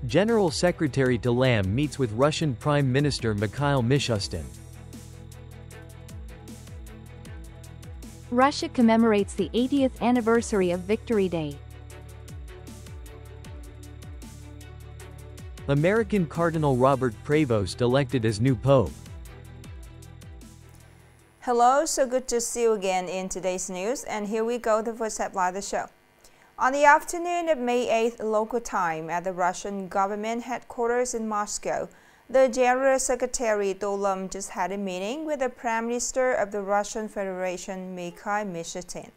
General Secretary Talam meets with Russian Prime Minister Mikhail Mishustin. Russia commemorates the 80th anniversary of Victory Day. American Cardinal Robert Prevost elected as new pope. Hello, so good to see you again in today's news, and here we go, the first headline of the show. On the afternoon of May 8th local time at the Russian government headquarters in Moscow, the General Secretary Talam just had a meeting with the Prime Minister of the Russian Federation, Mikhail Mishustin.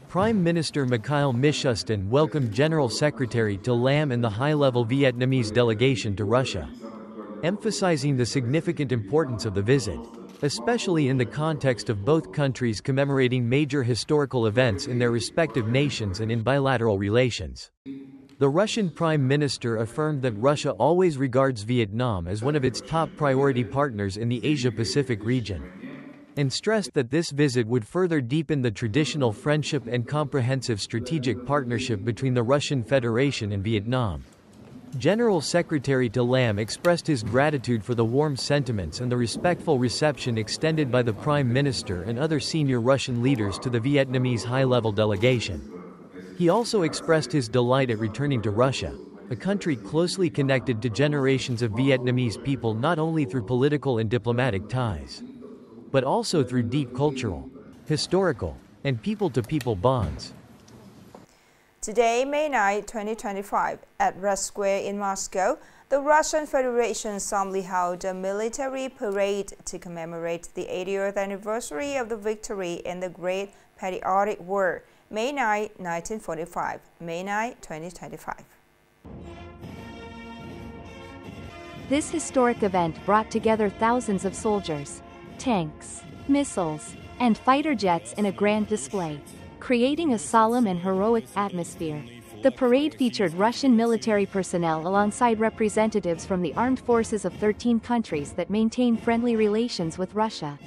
Prime Minister Mikhail Mishustin welcomed General Secretary Talam and the high-level Vietnamese delegation to Russia, emphasizing the significant importance of the visit, especially in the context of both countries commemorating major historical events in their respective nations and in bilateral relations. The Russian Prime Minister affirmed that Russia always regards Vietnam as one of its top priority partners in the Asia-Pacific region, and stressed that this visit would further deepen the traditional friendship and comprehensive strategic partnership between the Russian Federation and Vietnam. General Secretary Talam expressed his gratitude for the warm sentiments and the respectful reception extended by the Prime Minister and other senior Russian leaders to the Vietnamese high-level delegation. He also expressed his delight at returning to Russia, a country closely connected to generations of Vietnamese people not only through political and diplomatic ties, but also through deep cultural, historical, and people-to-people bonds. Today, May 9, 2025, at Red Square in Moscow, the Russian Federation solemnly held a military parade to commemorate the 80th anniversary of the victory in the Great Patriotic War, May 9, 1945, May 9, 2025. This historic event brought together thousands of soldiers, tanks, missiles, and fighter jets in a grand display, creating a solemn and heroic atmosphere. The parade featured Russian military personnel alongside representatives from the armed forces of 13 countries that maintain friendly relations with Russia,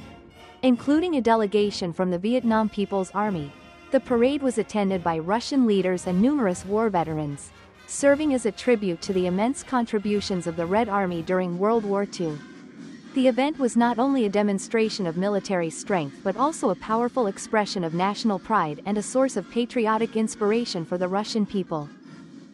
including a delegation from the Vietnam People's Army. The parade was attended by Russian leaders and numerous war veterans, serving as a tribute to the immense contributions of the Red Army during World War II. The event was not only a demonstration of military strength but also a powerful expression of national pride and a source of patriotic inspiration for the Russian people.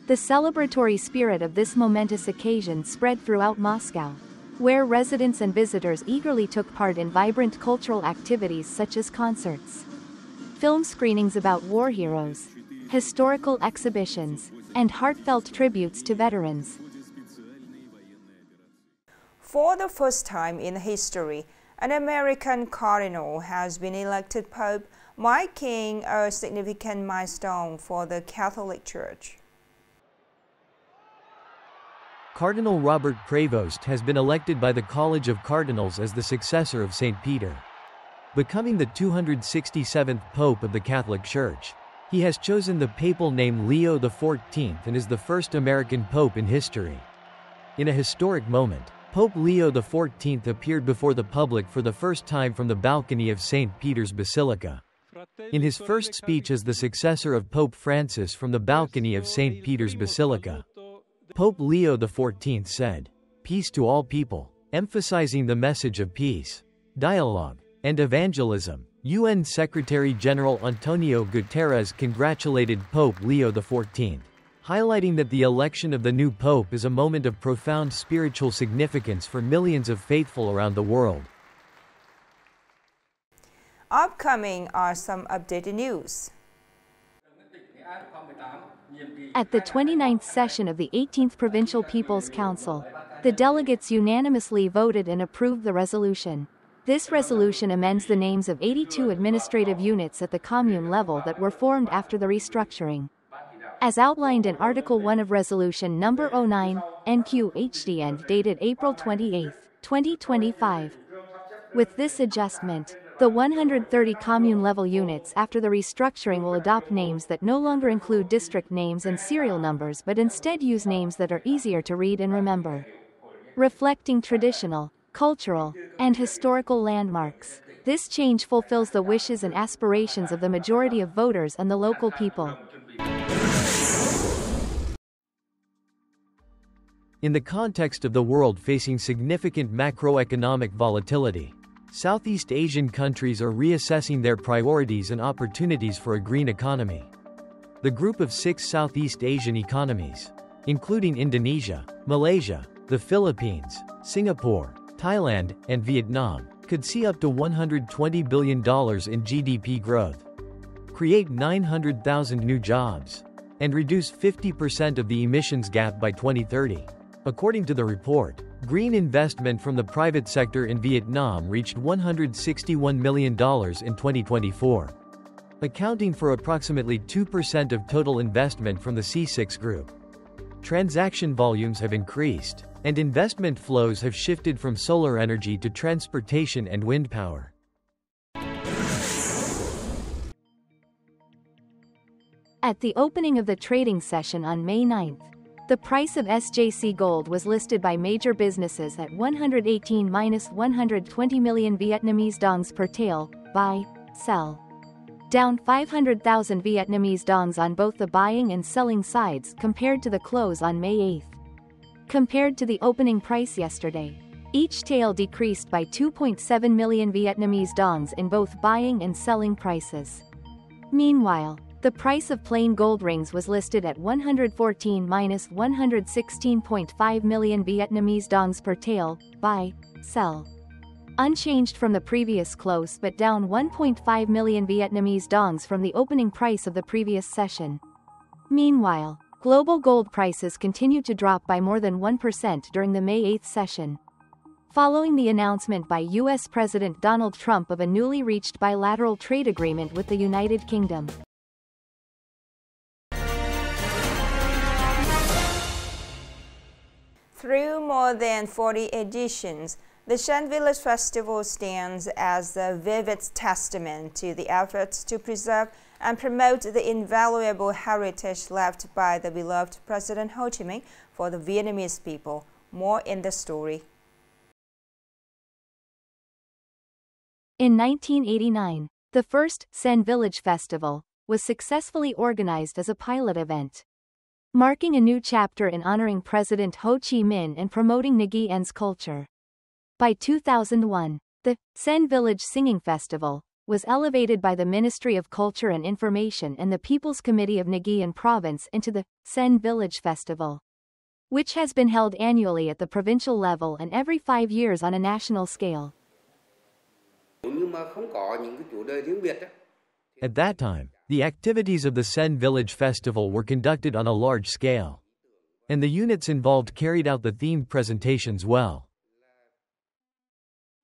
The celebratory spirit of this momentous occasion spread throughout Moscow, where residents and visitors eagerly took part in vibrant cultural activities such as concerts, film screenings about war heroes, historical exhibitions, and heartfelt tributes to veterans. For the first time in history, an American cardinal has been elected pope, marking a significant milestone for the Catholic Church. Cardinal Robert Prevost has been elected by the College of Cardinals as the successor of St. Peter, becoming the 267th Pope of the Catholic Church. He has chosen the papal name Leo XIV and is the first American pope in history. In a historic moment, Pope Leo XIV appeared before the public for the first time from the balcony of St. Peter's Basilica. In his first speech as the successor of Pope Francis from the balcony of St. Peter's Basilica, Pope Leo XIV said, "Peace to all people," emphasizing the message of peace, dialogue, and evangelism. UN Secretary-General Antonio Guterres congratulated Pope Leo XIV, highlighting that the election of the new pope is a moment of profound spiritual significance for millions of faithful around the world. Upcoming are some updated news. At the 29th session of the 18th Provincial People's Council, the delegates unanimously voted and approved the resolution. This resolution amends the names of 82 administrative units at the commune level that were formed after the restructuring, as outlined in Article 1 of Resolution No. 09-NQ-HDN dated April 28, 2025. With this adjustment, the 130 commune-level units after the restructuring will adopt names that no longer include district names and serial numbers but instead use names that are easier to read and remember, reflecting traditional, cultural, and historical landmarks. This change fulfills the wishes and aspirations of the majority of voters and the local people. In the context of the world facing significant macroeconomic volatility, Southeast Asian countries are reassessing their priorities and opportunities for a green economy. The group of 6 Southeast Asian economies, including Indonesia, Malaysia, the Philippines, Singapore, Thailand, and Vietnam, could see up to $120 billion in GDP growth, create 900,000 new jobs, and reduce 50% of the emissions gap by 2030. According to the report, green investment from the private sector in Vietnam reached $161 million in 2024, accounting for approximately 2% of total investment from the C6 group. Transaction volumes have increased, and investment flows have shifted from solar energy to transportation and wind power. At the opening of the trading session on May 9th, the price of SJC Gold was listed by major businesses at 118-120 million Vietnamese dongs per tael, buy, sell. Down 500,000 Vietnamese dongs on both the buying and selling sides compared to the close on May 8th. Compared to the opening price yesterday, each tael decreased by 2.7 million Vietnamese dongs in both buying and selling prices. Meanwhile, the price of plain gold rings was listed at 114-116.5 million Vietnamese dongs per tael, buy, sell. Unchanged from the previous close but down 1.5 million Vietnamese dongs from the opening price of the previous session. Meanwhile, global gold prices continued to drop by more than 1% during the May 8th session. Following the announcement by U.S. President Donald Trump of a newly reached bilateral trade agreement with the United Kingdom. Through more than 40 editions, the Sen Village Festival stands as a vivid testament to the efforts to preserve and promote the invaluable heritage left by the beloved President Ho Chi Minh for the Vietnamese people. More in the story. In 1989, the first Sen Village Festival was successfully organized as a pilot event, marking a new chapter in honoring President Ho Chi Minh and promoting Nghi En's culture. By 2001, the Sen Village Singing Festival was elevated by the Ministry of Culture and Information and the People's Committee of Nghi En Province into the Sen Village Festival, which has been held annually at the provincial level and every 5 years on a national scale. At that time, the activities of the Sen Village Festival were conducted on a large scale, and the units involved carried out the themed presentations well.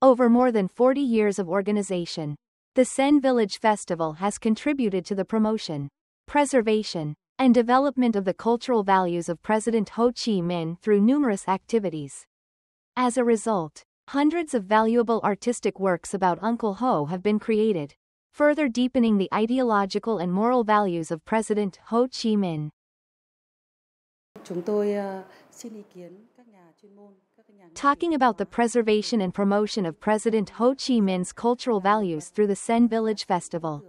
Over more than 40 years of organization, the Sen Village Festival has contributed to the promotion, preservation, and development of the cultural values of President Ho Chi Minh through numerous activities. As a result, hundreds of valuable artistic works about Uncle Ho have been created, further deepening the ideological and moral values of President Ho Chi Minh. Talking about the preservation and promotion of President Ho Chi Minh's cultural values through the Sen Village Festival.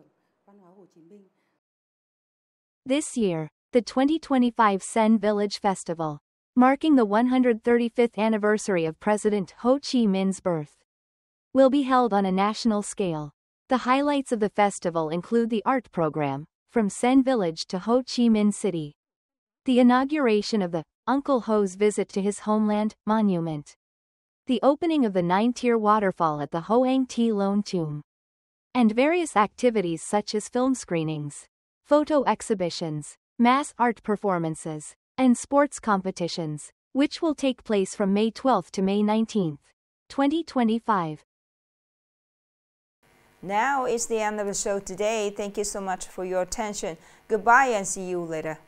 This year, the 2025 Sen Village Festival, marking the 135th anniversary of President Ho Chi Minh's birth, will be held on a national scale. The highlights of the festival include the art program, From Sen Village to Ho Chi Minh City, the inauguration of the Uncle Ho's visit to his homeland monument, the opening of the 9-tier waterfall at the Hoang Thi Loan Tomb, and various activities such as film screenings, photo exhibitions, mass art performances, and sports competitions, which will take place from May 12 to May 19, 2025. Now is the end of the show today. Thank you so much for your attention. Goodbye and see you later.